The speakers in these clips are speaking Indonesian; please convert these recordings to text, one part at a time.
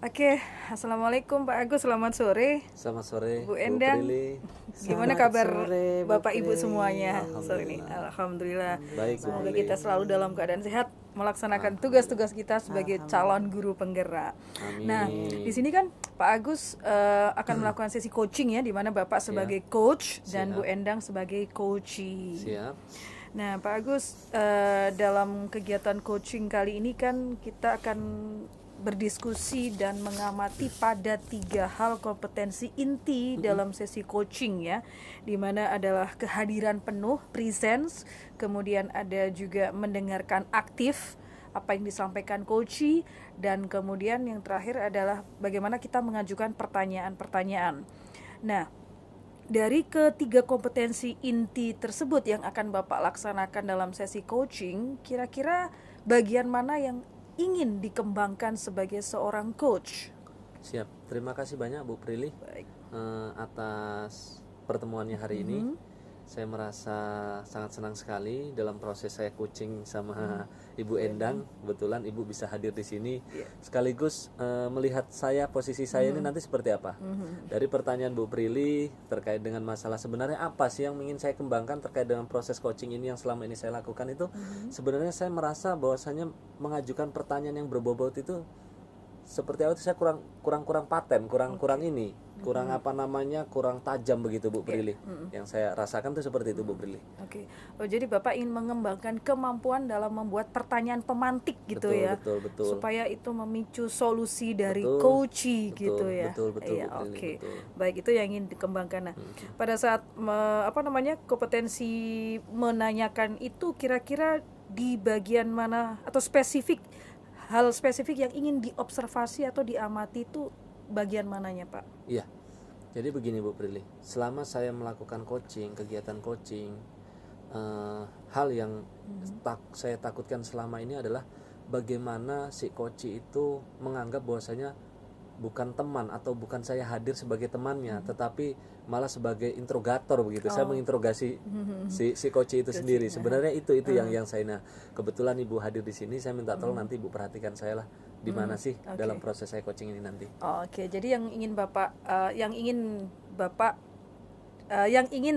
Oke, Assalamualaikum Pak Agus, selamat sore. Selamat sore, Bu Bu Endang, Prilly. gimana Selamat kabar sore, Bu Bapak Ibu Pri. semuanya sore ini? Alhamdulillah. Alhamdulillah. Baik, Bu Semoga Prilly. kita selalu dalam keadaan sehat melaksanakan Alhamdulillah. tugas-tugas kita sebagai calon guru penggerak. Amin. Nah, di sini kan Pak Agus akan melakukan sesi coaching ya, di mana Bapak sebagai coach dan Bu Siap. Endang sebagai coachee. Siap. Nah, Pak Agus, dalam kegiatan coaching kali ini kan kita akan berdiskusi dan mengamati pada 3 hal kompetensi inti dalam sesi coaching ya, di mana adalah kehadiran penuh, presence, kemudian ada juga mendengarkan aktif apa yang disampaikan coachee, dan kemudian yang terakhir adalah bagaimana kita mengajukan pertanyaan-pertanyaan. Nah, dari ketiga kompetensi inti tersebut yang akan Bapak laksanakan dalam sesi coaching, kira-kira bagian mana yang ingin dikembangkan sebagai seorang coach? Siap. Terima kasih banyak Bu Prilly Baik. atas pertemuannya hari ini. Saya merasa sangat senang sekali dalam proses saya coaching sama Ibu Endang. Kebetulan Ibu bisa hadir di sini. Sekaligus melihat saya, posisi saya ini nanti seperti apa. Dari pertanyaan Bu Prilly terkait dengan masalah sebenarnya apa sih yang ingin saya kembangkan terkait dengan proses coaching ini yang selama ini saya lakukan itu, sebenarnya saya merasa bahwasanya mengajukan pertanyaan yang berbobot itu seperti apa itu saya kurang paten, kurang ini, kurang apa namanya, kurang tajam begitu Bu Prilly. Yang saya rasakan tuh seperti itu Bu Prilly. Oke. Oh, jadi Bapak ingin mengembangkan kemampuan dalam membuat pertanyaan pemantik gitu Betul, ya. betul. Supaya itu memicu solusi dari Betul, coachee betul, gitu ya. betul, Iya, Bu Prilly, oke. betul. Baik, itu yang ingin dikembangkan. Nah, pada saat kompetensi menanyakan itu kira-kira di bagian mana atau hal spesifik yang ingin diobservasi atau diamati itu bagian mananya, Pak? Iya. Jadi begini Bu Prilly, selama saya melakukan coaching, kegiatan coaching, hal yang saya takutkan selama ini adalah bagaimana si coachee itu menganggap bahwasanya bukan teman atau bukan saya hadir sebagai temannya, tetapi malah sebagai interrogator begitu. Saya menginterogasi si coachee itu sendiri. Sebenarnya itu yang saya. Nah, kebetulan Ibu hadir di sini, saya minta tolong nanti Ibu perhatikan saya lah di mana sih dalam proses saya coaching ini nanti. Oke, jadi yang ingin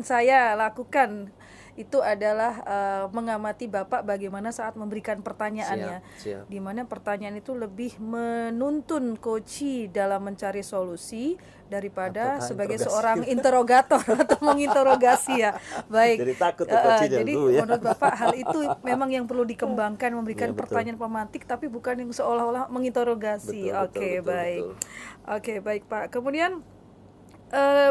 saya lakukan itu adalah mengamati Bapak bagaimana saat memberikan pertanyaannya. Siap. Di mana pertanyaan itu lebih menuntun coachee dalam mencari solusi daripada Ataukah sebagai interogasi? seorang interrogator atau menginterogasi ya. Baik. Jadi takut ya coachee-nya, Jadi Bu, ya. menurut Bapak hal itu memang yang perlu dikembangkan, memberikan Iya, betul. pertanyaan pemantik tapi bukan yang seolah-olah menginterogasi. Oke, baik. Betul. Oke, baik Pak. Kemudian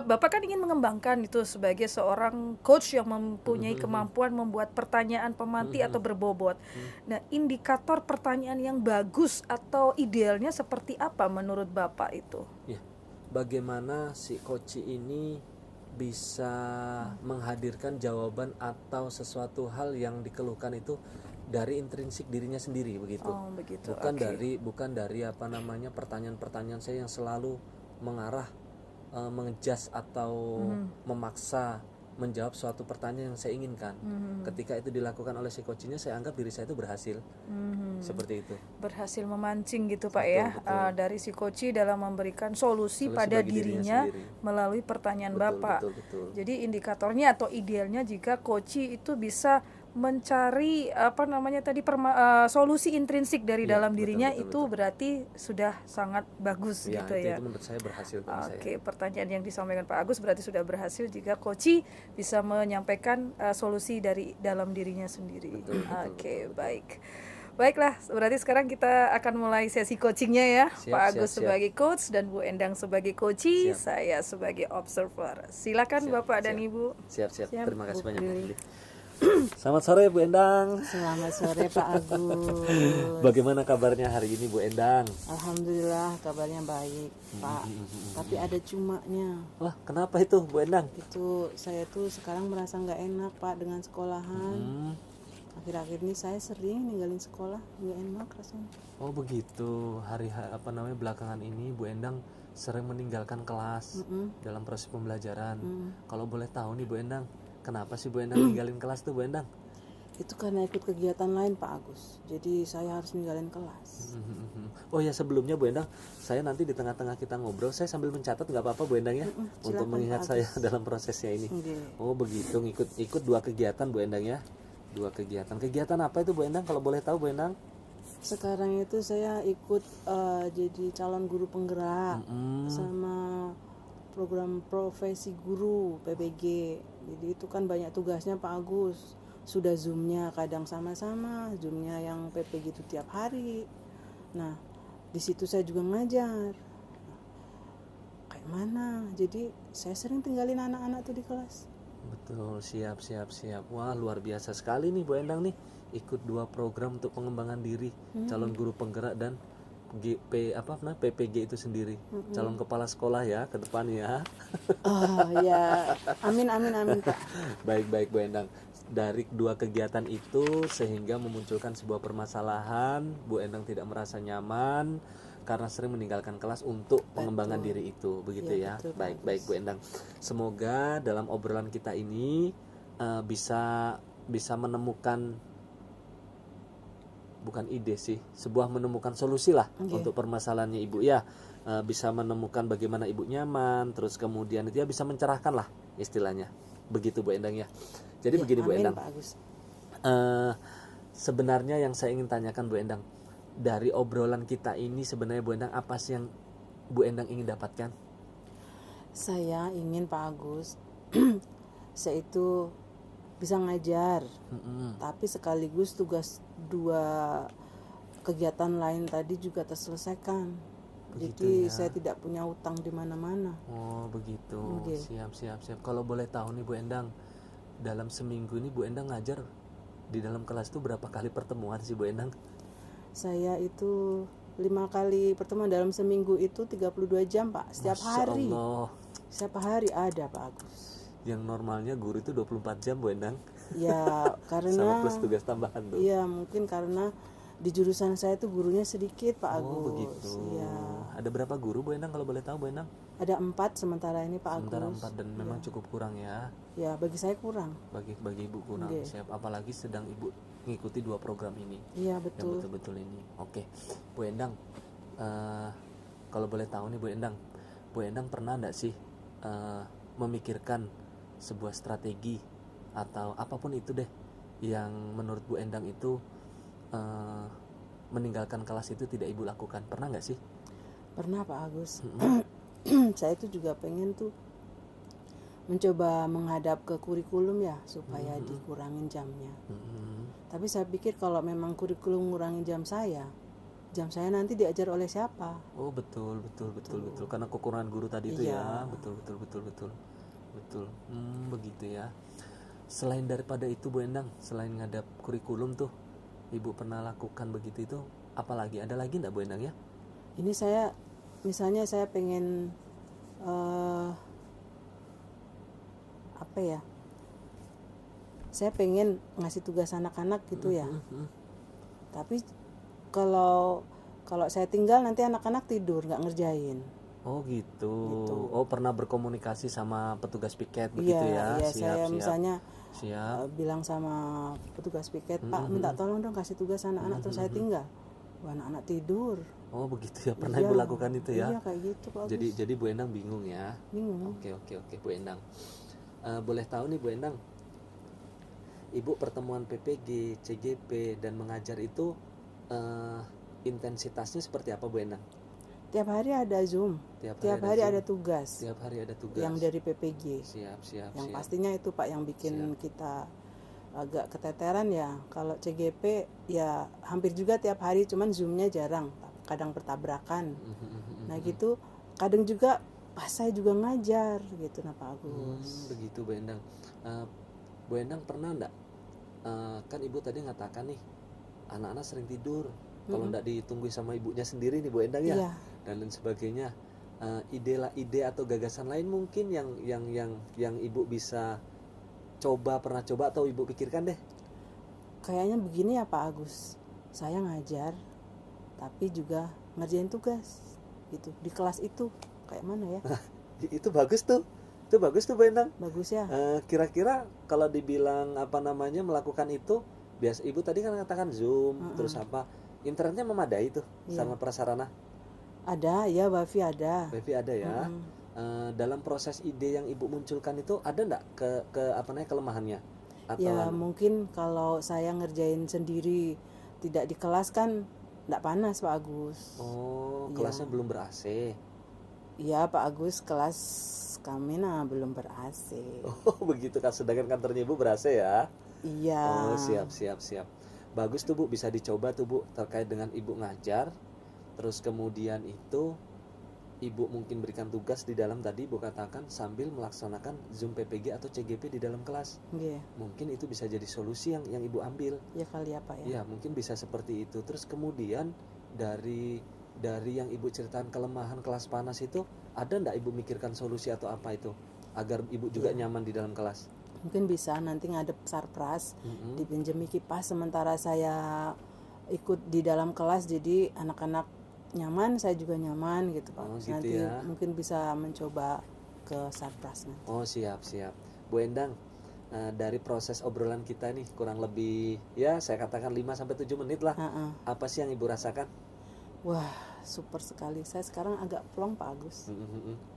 Bapak kan ingin mengembangkan itu sebagai seorang coach yang mempunyai kemampuan membuat pertanyaan pemantik atau berbobot. Nah, indikator pertanyaan yang bagus atau idealnya seperti apa menurut Bapak itu? Ya, bagaimana si coachee ini bisa menghadirkan jawaban atau sesuatu hal yang dikeluhkan itu dari intrinsik dirinya sendiri begitu. Oh, begitu. Bukan dari apa namanya pertanyaan-pertanyaan saya yang selalu mengarah mengejas atau memaksa menjawab suatu pertanyaan yang saya inginkan. Ketika itu dilakukan oleh si coachnya, saya anggap diri saya itu berhasil. Seperti itu. Berhasil memancing gitu Pak ya, dari si coachee dalam memberikan solusi pada bagi dirinya dirinya sendiri. melalui pertanyaan Betul, Bapak. betul. Jadi indikatornya atau idealnya jika coachee itu bisa mencari solusi intrinsik dari Ya, dalam betul, dirinya, betul. itu berarti sudah sangat bagus Ya, gitu ya. itu menurut saya berhasil bagi saya. Oke, pertanyaan yang disampaikan Pak Agus berarti sudah berhasil jika coachee bisa menyampaikan solusi dari dalam dirinya sendiri. Oke, baik. Baiklah, berarti sekarang kita akan mulai sesi coachingnya ya. Pak Agus sebagai coach dan Bu Endang sebagai coachee, saya sebagai observer. Silakan Bapak dan Ibu. Siap. Terima kasih Bu banyak. Prilly. Selamat sore Bu Endang. Selamat sore Pak Agus. Bagaimana kabarnya hari ini Bu Endang? Alhamdulillah kabarnya baik Pak. Tapi ada cumanya. Wah, kenapa itu Bu Endang? Itu saya tuh sekarang merasa nggak enak Pak dengan sekolahan. Akhir-akhir ini saya sering ninggalin sekolah, nggak enak rasanya. Oh begitu. Belakangan ini Bu Endang sering meninggalkan kelas dalam proses pembelajaran. Kalau boleh tahu nih Bu Endang, kenapa sih Bu Endang ninggalin kelas tuh Bu Endang? Itu karena ikut kegiatan lain Pak Agus, jadi saya harus ninggalin kelas. Oh ya, sebelumnya Bu Endang, saya nanti di tengah-tengah kita ngobrol, saya sambil mencatat nggak apa-apa Bu Endang ya, untuk silakan, mengingat Pak saya dalam prosesnya ini. Nggih. Oh begitu, ikut 2 kegiatan Bu Endang ya, 2 kegiatan. Kegiatan apa itu Bu Endang kalau boleh tahu Bu Endang? Sekarang itu saya ikut jadi calon guru penggerak sama program profesi guru PPG. Jadi itu kan banyak tugasnya Pak Agus. Sudah zoomnya kadang sama-sama, zoomnya yang PPG itu tiap hari. Nah di situ saya juga ngajar. Kayak mana? Jadi saya sering tinggalin anak-anak tuh di kelas. Betul, siap. Wah, luar biasa sekali nih Bu Endang nih, ikut 2 program untuk pengembangan diri, calon guru penggerak dan PPG itu sendiri, calon kepala sekolah ya ke depan ya. Oh ya, amin Pak. Baik Bu Endang. Dari 2 kegiatan itu sehingga memunculkan sebuah permasalahan, Bu Endang tidak merasa nyaman karena sering meninggalkan kelas untuk pengembangan diri itu, begitu ya. Betul, Baik Bu Endang. Semoga dalam obrolan kita ini bisa menemukan, bukan ide sih, menemukan solusi lah untuk permasalahannya Ibu ya. Bisa menemukan bagaimana Ibu nyaman, terus kemudian itu ya bisa mencerahkan lah istilahnya. Begitu Bu Endang ya. Jadi begini Bu Endang. Pak Agus. Sebenarnya yang saya ingin tanyakan Bu Endang, dari obrolan kita ini sebenarnya Bu Endang, apa sih yang Bu Endang ingin dapatkan? Saya ingin Pak Agus, saya itu bisa ngajar, tapi sekaligus tugas 2 kegiatan lain tadi juga terselesaikan. Jadi saya tidak punya utang di mana-mana. Oh begitu. Siap. Kalau boleh tahu nih Bu Endang, dalam seminggu ini Bu Endang ngajar di dalam kelas itu berapa kali pertemuan sih Bu Endang? Saya itu 5 kali pertemuan dalam seminggu itu 32 jam Pak, setiap hari. Allah. Setiap hari ada Pak Agus. Yang normalnya guru itu 24 jam Bu Endang. Ya karena sama plus tugas tambahan tuh. Iya mungkin karena di jurusan saya tuh gurunya sedikit Pak Agus. Oh begitu. Iya. Ada berapa guru Bu Endang kalau boleh tahu Bu Endang? Ada 4 sementara ini Pak Sementara Agus. 4 dan memang cukup kurang ya. Ya bagi saya kurang. Bagi Ibu kurang. Siap, apalagi sedang Ibu mengikuti 2 program ini. Iya Yang betul. betul-betul ini. Oke. Bu Endang, kalau boleh tahu nih Bu Endang pernah enggak sih memikirkan sebuah strategi atau apapun itu deh yang menurut Bu Endang itu meninggalkan kelas itu tidak Ibu lakukan? Pernah nggak sih? Pernah Pak Agus. Saya tuh juga pengen tuh mencoba menghadap ke kurikulum ya supaya dikurangin jamnya. Tapi saya pikir kalau memang kurikulum ngurangin jam saya nanti diajar oleh siapa? Oh betul. Karena kekurangan guru tadi itu ya. Betul. Begitu ya. Selain daripada itu Bu Endang, selain ngadap kurikulum tuh, Ibu pernah lakukan begitu itu? Apalagi ada lagi enggak Bu Endang ya? Ini saya misalnya saya pengen saya pengen ngasih tugas anak-anak gitu ya. Tapi kalau saya tinggal nanti anak-anak tidur nggak ngerjain. Oh gitu. Oh pernah berkomunikasi sama petugas piket begitu ya? Iya, saya misalnya bilang sama petugas piket, Pak minta tolong dong kasih tugas anak-anak terus saya tinggal. Wah, anak-anak tidur. Oh begitu ya, pernah Ibu lakukan itu ya? Iya kayak gitu Pak. Jadi Bu Endang bingung ya? Bingung. Oke Bu Endang. Boleh tahu nih Bu Endang, Ibu pertemuan PPG, CGP dan mengajar itu intensitasnya seperti apa Bu Endang? Tiap hari ada Zoom. Tiap hari ada tugas. Tiap hari ada tugas. Yang dari PPG. Siap. Yang pastinya itu Pak yang bikin kita agak keteteran ya. Kalau CGP ya hampir juga tiap hari, cuman Zoom-nya jarang. Kadang bertabrakan. Nah gitu. Kadang juga pas saya juga ngajar gitu Pak Agus. Begitu Bu Endang. Bu Endang pernah enggak? Kan Ibu tadi ngatakan nih anak-anak sering tidur. Kalau enggak ditunggu sama ibunya sendiri nih Bu Endang ya. Iya. Dan lain sebagainya. Ide atau gagasan lain mungkin yang Ibu bisa pernah coba atau Ibu pikirkan deh. Kayaknya begini ya Pak Agus. Saya ngajar tapi juga ngerjain tugas gitu di kelas itu. Kayak mana ya? Itu bagus tuh. Itu bagus tuh Bu Endang. Bagus ya. Kira-kira kalau dibilang melakukan itu Biasa Ibu tadi kan katakan Zoom, terus apa? Internetnya memadai tuh sama prasarana. Ada ya, Wifi ada. Wifi ada ya. Dalam proses ide yang Ibu munculkan itu ada enggak ke apa namanya kelemahannya? Atau Ya mungkin kalau saya ngerjain sendiri tidak di kelas kan enggak panas Pak Agus. oh, kelasnya belum ber-AC. Iya Pak Agus, kelas kami belum ber-AC. Oh, begitu kan, sedangkan kantornya Ibu ber-AC ya. Iya. Oh, siap. Bagus tuh Bu, bisa dicoba tuh Bu terkait dengan Ibu ngajar. Terus kemudian itu Ibu mungkin berikan tugas di dalam tadi Ibu katakan sambil melaksanakan Zoom PPG atau CGP di dalam kelas. Iya. Mungkin itu bisa jadi solusi yang Ibu ambil. Ya kali apa ya? Ya, mungkin bisa seperti itu. Terus kemudian dari yang Ibu ceritakan kelemahan kelas panas itu, ada enggak Ibu mikirkan solusi atau apa itu agar Ibu juga nyaman di dalam kelas? Mungkin bisa nanti ngadep sarpras, dipinjemi kipas sementara saya ikut di dalam kelas, jadi anak-anak nyaman, saya juga nyaman gitu Pak. Oh, gitu Nanti ya. mungkin bisa mencoba ke sarpras nanti. Oh, siap. Bu Endang, dari proses obrolan kita nih kurang lebih ya saya katakan 5-7 menit lah. Apa sih yang Ibu rasakan? Wah, super sekali. Saya sekarang agak plong Pak Agus.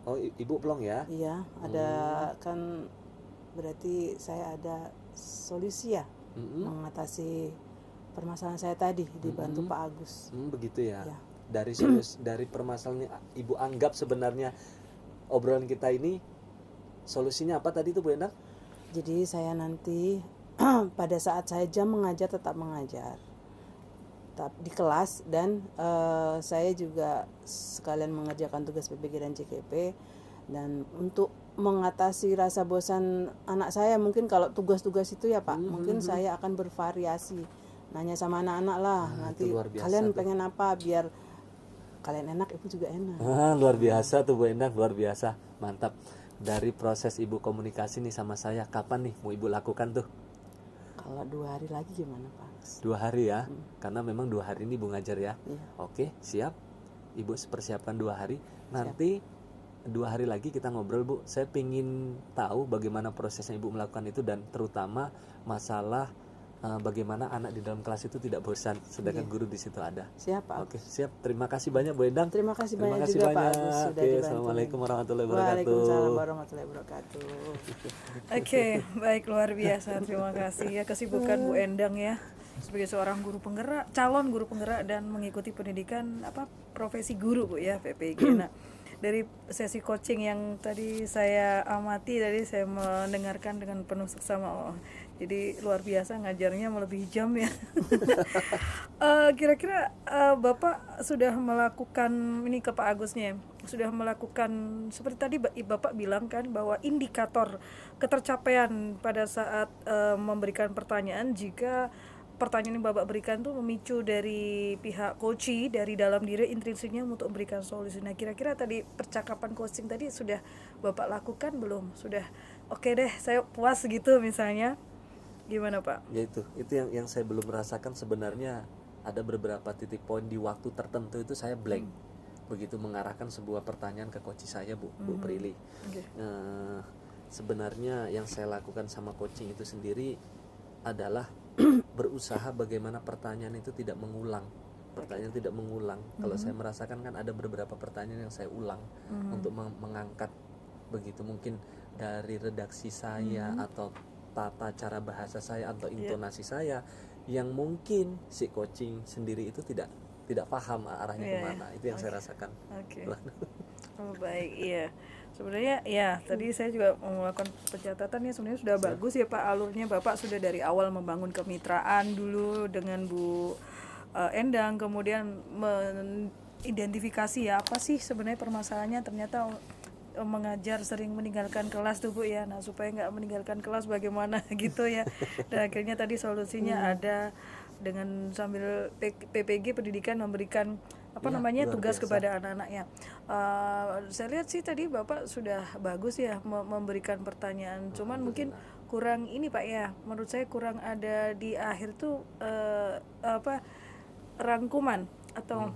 Oh, Ibu plong ya? Iya, ada kan berarti saya ada solusi ya mengatasi permasalahan saya tadi, dibantu Pak Agus. Begitu ya. Ya. Dari permasalahan yang Ibu anggap sebenarnya obrolan kita ini solusinya apa tadi itu Bu Endang? Jadi saya nanti pada saat saya jam mengajar tetap mengajar di kelas, dan saya juga sekalian mengerjakan tugas PPG dan CKP. Dan untuk mengatasi rasa bosan anak saya, mungkin kalau tugas-tugas itu ya Pak, mungkin saya akan bervariasi, nanya sama anak-anak lah, nanti luar biasa kalian pengen apa, biar kalian enak, ibu juga enak. Luar biasa tuh Bu Endang, luar biasa, mantap. Dari proses Ibu komunikasi nih sama saya, kapan nih mau Ibu lakukan tuh? Kalau 2 hari lagi gimana Pak? 2 hari ya, karena memang 2 hari ini Ibu ngajar ya. Iya. Oke, siap. Ibu persiapkan 2 hari. Nanti 2 hari lagi kita ngobrol Bu. Saya pingin tahu bagaimana prosesnya Ibu melakukan itu, dan terutama masalah bagaimana anak di dalam kelas itu tidak bosan, sedangkan guru di situ ada. Siap Pak. Oke, siap. Terima kasih banyak Bu Endang. Terima kasih banyak juga Pak Agus sudah Oke, dibantu. Assalamualaikum warahmatullahi wabarakatuh. Waalaikumsalam warahmatullahi wabarakatuh. Oke, baik, luar biasa. Terima kasih ya kesibukan Bu Endang ya sebagai seorang guru penggerak, calon guru penggerak dan mengikuti pendidikan profesi guru Bu ya, PPG. Nah, dari sesi coaching yang tadi saya amati, tadi saya mendengarkan dengan penuh seksama. Jadi luar biasa ngajarnya melebihi jam ya. Kira-kira Bapak sudah melakukan ini ke Pak Agusnya, sudah melakukan seperti tadi Bapak bilang kan bahwa indikator ketercapaian pada saat memberikan pertanyaan, jika pertanyaan yang Bapak berikan tuh memicu dari pihak coachee, dari dalam diri intrinsiknya untuk memberikan solusi. Nah, kira-kira tadi percakapan coaching tadi sudah Bapak lakukan belum? Sudah oke deh, saya puas gitu misalnya. Gimana Pak? Ya itu yang saya belum merasakan sebenarnya. Ada beberapa titik poin di waktu tertentu itu saya blank begitu mengarahkan sebuah pertanyaan ke coachee saya Bu Prilly. Okay. Sebenarnya yang saya lakukan sama coaching itu sendiri adalah berusaha bagaimana pertanyaan itu tidak mengulang. Pertanyaan tidak mengulang. Kalau saya merasakan kan ada beberapa pertanyaan yang saya ulang untuk mengangkat begitu, mungkin dari redaksi saya atau tata cara bahasa saya atau intonasi saya yang mungkin si coaching sendiri itu tidak paham arahnya kemana. Itu yang saya rasakan. Oke. Oh, baik, iya. Sebenarnya ya tadi saya juga melakukan pencatatan ya, sebenarnya sudah bagus ya Pak alurnya. Bapak sudah dari awal membangun kemitraan dulu dengan Bu Endang, kemudian mengidentifikasi ya apa sih sebenarnya permasalahannya. Ternyata mengajar sering meninggalkan kelas tuh Bu ya. Nah, supaya nggak meninggalkan kelas bagaimana gitu ya. Dan akhirnya tadi solusinya ada dengan sambil PPG pendidikan memberikan tugas biasa kepada anak-anaknya. Saya lihat sih tadi Bapak sudah bagus ya memberikan pertanyaan. Cuman mungkin kurang ini Pak ya. Menurut saya kurang ada di akhir tuh rangkuman atau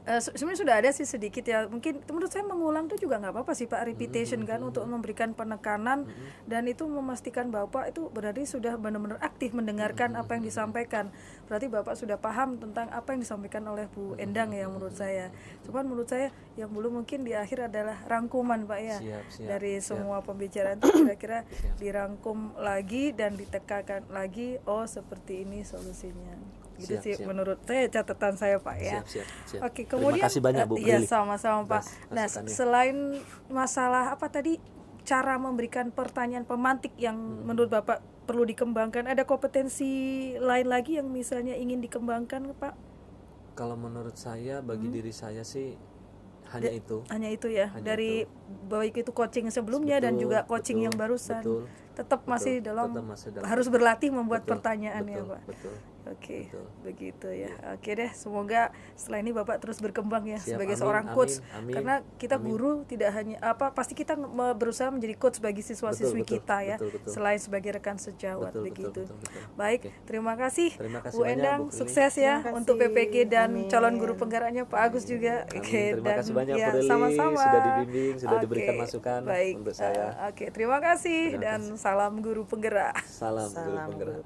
Sebenarnya sudah ada sih sedikit ya, mungkin menurut saya mengulang tuh juga nggak apa-apa sih Pak, repetition kan, untuk memberikan penekanan dan itu memastikan Bapak itu berarti sudah benar-benar aktif mendengarkan apa yang disampaikan, berarti Bapak sudah paham tentang apa yang disampaikan oleh Bu Endang ya menurut saya. Cuman menurut saya yang belum mungkin di akhir adalah rangkuman Pak ya, dari semua pembicaraan itu kira-kira dirangkum lagi dan ditekankan lagi, oh seperti ini solusinya. Gitu sih menurut saya, catatan saya Pak ya. Oke, kemudian terima kasih banyak Bu ya Prilly. sama-sama Pak. Nah, selain masalah apa tadi, cara memberikan pertanyaan pemantik yang menurut Bapak perlu dikembangkan, ada kompetensi lain lagi yang misalnya ingin dikembangkan Pak? Kalau menurut saya bagi diri saya sih hanya itu. Hanya itu ya, dari baik itu coaching sebelumnya dan juga coaching yang barusan. Tetap masih dalam harus berlatih membuat pertanyaan ya Pak. Oke, begitu ya. Oke deh, semoga setelah ini Bapak terus berkembang ya sebagai seorang coach. Karena kita guru tidak hanya pasti kita berusaha menjadi coach bagi siswa-siswi kita ya, selain sebagai rekan sejawat begitu. Baik, terima kasih Bu Endang, sukses ya untuk PPG dan calon guru penggeraknya Pak Agus juga. Oke, terima kasih banyak ya, Bu Prilly, sama-sama. sudah dibimbing, sudah diberikan masukan untuk saya. Oke, terima kasih dan salam guru penggerak. Salam guru penggerak.